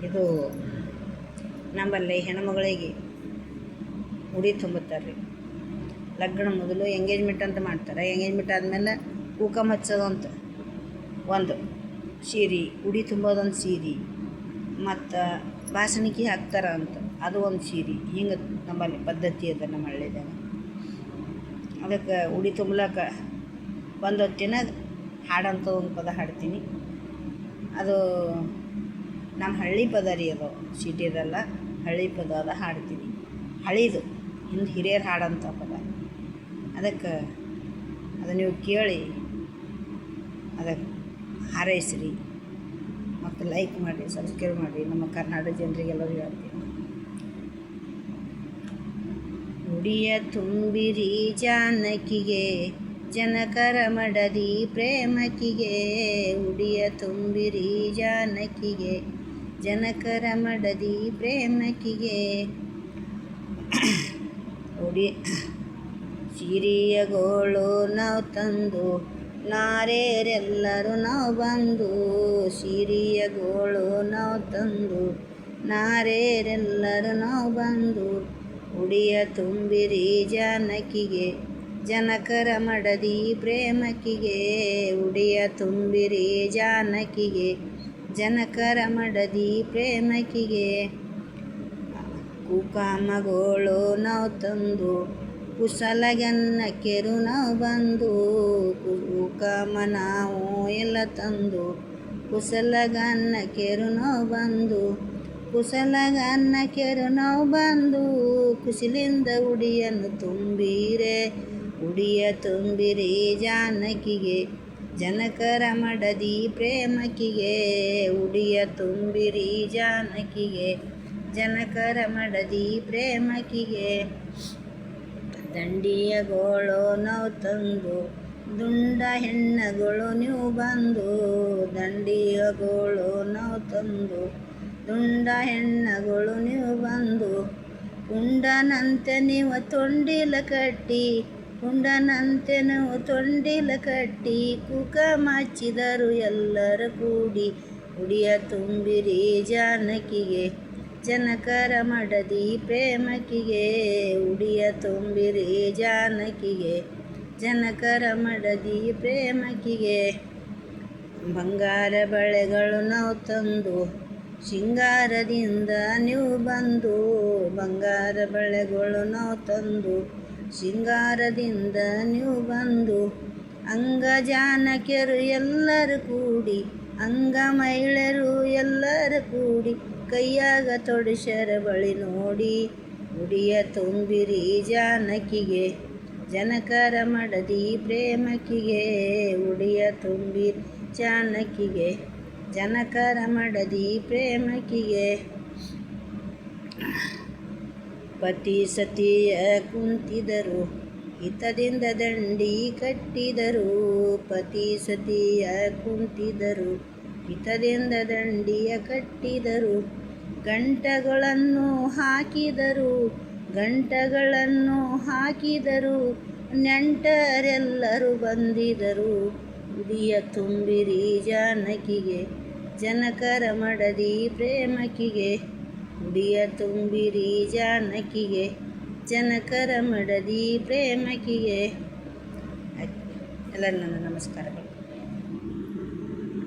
ಇದು ನಮ್ಮಲ್ಲಿ ಹೆಣ್ಮಗಳಿಗೆ ಉಡಿ ತುಂಬುತ್ತಾರೆ ರೀ. ಲಗ್ನ ಮೊದಲು ಎಂಗೇಜ್ಮೆಂಟ್ ಅಂತ ಮಾಡ್ತಾರೆ. ಎಂಗೇಜ್ಮೆಂಟ್ ಆದಮೇಲೆ ಕುಂಕುಮ ಹಚ್ಚೋದು ಅಂತ ಒಂದು ಸೀರೆ, ಉಡಿ ತುಂಬೋದೊಂದು ಸೀರೆ, ಮತ್ತು ಬಾಸಣಿಗೆ ಹಾಕ್ತಾರ ಅಂತ ಅದು ಒಂದು ಸೀರೆ. ಹಿಂಗೆ ನಮ್ಮಲ್ಲಿ ಪದ್ಧತಿ ಅದ ನಮ್ಮ ಹಳ್ಳಿದಾಗ. ಅದಕ್ಕೆ ಉಡಿ ತುಂಬಲಕ್ಕ ಒಂದು ಹೊತ್ತಿನ ಹಾಡಂತ ಒಂದು ಪದ ಹಾಡ್ತೀನಿ. ಅದು ನಮ್ಮ ಹಳ್ಳಿ ಪದ ರೀ, ಅದು ಸಿಟಿದಲ್ಲ, ಹಳ್ಳಿ ಪದ ಅದ ಹಾಡ್ತೀನಿ. ಹಳೀದು ಹಿಂದೆ ಹಿರಿಯರು ಹಾಡಂಥ ಪದ. ಅದಕ್ಕೆ ಅದು ನೀವು ಕೇಳಿ ಅದಕ್ಕೆ ಹಾರೈಸ್ರಿ ಮತ್ತು ಲೈಕ್ ಮಾಡಿರಿ, ಸಬ್ಸ್ಕ್ರೈಬ್ ಮಾಡಿರಿ. ನಮ್ಮ ಕರ್ನಾಟಕ ಜನರಿಗೆಲ್ಲರೂ ಹೇಳ್ತೀನಿ. ಉಡಿಯ ತುಂಬಿರಿ ಜಾನಕಿಗೆ ಜನಕರ ಮಡದಿ ಪ್ರೇಮಕಿಗೆ. ಉಡಿಯ ತುಂಬಿರಿ ಜಾನಕಿಗೆ ಜನಕರ ಮಡದಿ ಪ್ರೇಮಕಿಗೆ. ಉಡಿ ಸಿರಿಯ ಗೋಳು ನಾವು ತಂದು ನಾರೇರೆಲ್ಲರೂ ನಾವು ಬಂದು. ಸಿರಿಯ ಗೋಳು ನಾವು ತಂದು ನಾರೇರೆಲ್ಲರೂ ನಾವು ಬಂದು. ಉಡಿಯ ತುಂಬಿರಿ ಜಾನಕಿಗೆ ಜನಕರ ಮಡದಿ ಪ್ರೇಮಕಿಗೆ. ಉಡಿಯ ತುಂಬಿರಿ ಜಾನಕಿಗೆ ಜನಕರ ಮಡದಿ ಪ್ರೇಮಕಿಗೆ. ಕುಕಾಮಗೋಳು ನಾವು ತಂದು ಕುಶಲಗನ್ನಕ್ಕೆರು ನಾವು ಬಂದು. ಕುಕಾಮ ನಾವು ಎಲ್ಲ ತಂದು ಕುಶಲಗನ್ನಕ್ಕೆರು ನಾವು ಬಂದು. ಕುಶಲಗನ್ನಕ್ಕೆರು ನಾವು ಬಂದು ಕುಶಲಿಂದ ಉಡಿಯನ್ನು ತುಂಬಿರೆ. ಉಡಿಯ ತುಂಬಿರಿ ಜಾನಕಿಗೆ ಜನಕರ ಮಡದಿ ಪ್ರೇಮಕಿಗೆ. ಉಡಿಯ ತುಂಬಿರಿ ಜಾನಕಿಗೆ ಜನಕರ ಮಡದಿ ಪ್ರೇಮಕಿಗೆ. ದಂಡಿಯ ಗೋಳು ನಾವು ತಂದು ದುಂಡ ಹೆಣ್ಣಗಳು ನೀವು ಬಂದು. ದಂಡಿಯ ಗೋಳು ನಾವು ತಂದು ದುಂಡ ಹೆಣ್ಣಗಳು ನೀವು ಬಂದು. ಕುಂಡನಂತೆ ನೀವು ತೊಂಡಿಲ ಕಟ್ಟಿ, ಕುಂಡನಂತೆ ನೀವು ತೊಂಡಿಲ ಕಟ್ಟಿ. ಕುಂಕುಮ ಹಚ್ಚಿದರು ಎಲ್ಲರೂ ಕೂಡಿ. ಉಡಿಯ ತುಂಬಿರಿ ಜಾನಕಿಗೆ ಜನಕರ ಮಡದಿ ಪ್ರೇಮಕಿಗೆ. ಉಡಿಯ ತುಂಬಿರಿ ಜಾನಕಿಗೆ ಜನಕರ ಮಡದಿ ಪ್ರೇಮಕಿಗೆ. ಬಂಗಾರ ಬಳೆಗಳು ನಾವು ತಂದು ಶೃಂಗಾರದಿಂದ ನೀವು ಬಂದು. ಬಂಗಾರ ಬಳೆಗಳು ನಾವು ತಂದು ಶೃಂಗಾರದಿಂದ ನೀವು ಬಂದು. ಅಂಗ ಜಾನಕಿಯರು ಎಲ್ಲರೂ ಕೂಡಿ, ಅಂಗ ಮಹಿಳೆಯರು ಎಲ್ಲರೂ ಕೂಡಿ. ಕೈಯಾಗ ತೊಡಿಸರ ಬಳಿ ನೋಡಿ. ಉಡಿಯ ತುಂಬಿರಿ ಜಾನಕಿಗೆ ಜನಕರ ಮಡದಿ ಪ್ರೇಮಕಿಗೆ. ಉಡಿಯ ತುಂಬಿರಿ ಜಾನಕಿಗೆ ಜನಕರ ಮಡದಿ ಪ್ರೇಮಕಿಗೆ. ಪತಿ ಸತಿಯ ಕುಂತಿದರು ಹಿತದಿಂದ ದಂಡಿ ಕಟ್ಟಿದರು. ಪತಿ ಸತಿಯ ಕುಂತಿದರು ಹಿತದಿಂದ ದಂಡಿಯ ಕಟ್ಟಿದರು. ಗಂಟಗಳನ್ನು ಹಾಕಿದರು ಗಂಟಗಳನ್ನು ಹಾಕಿದರು. ನೆಂಟರೆಲ್ಲರೂ ಬಂದಿದರು. ಉಡಿಯ ತುಂಬಿರಿ ಜಾನಕಿಗೆ ಜನಕರ ಮಡದಿ ಪ್ರೇಮಕಿಗೆ. ಉಡಿಯ ತುಂಬಿರಿ ಜಾನಕಿಗೆ ಜನಕರ ಮಡದಿ ಪ್ರೇಮಕಿಗೆ. ಎಲ್ಲರೂ ನನ್ನ ನಮಸ್ಕಾರಗಳು.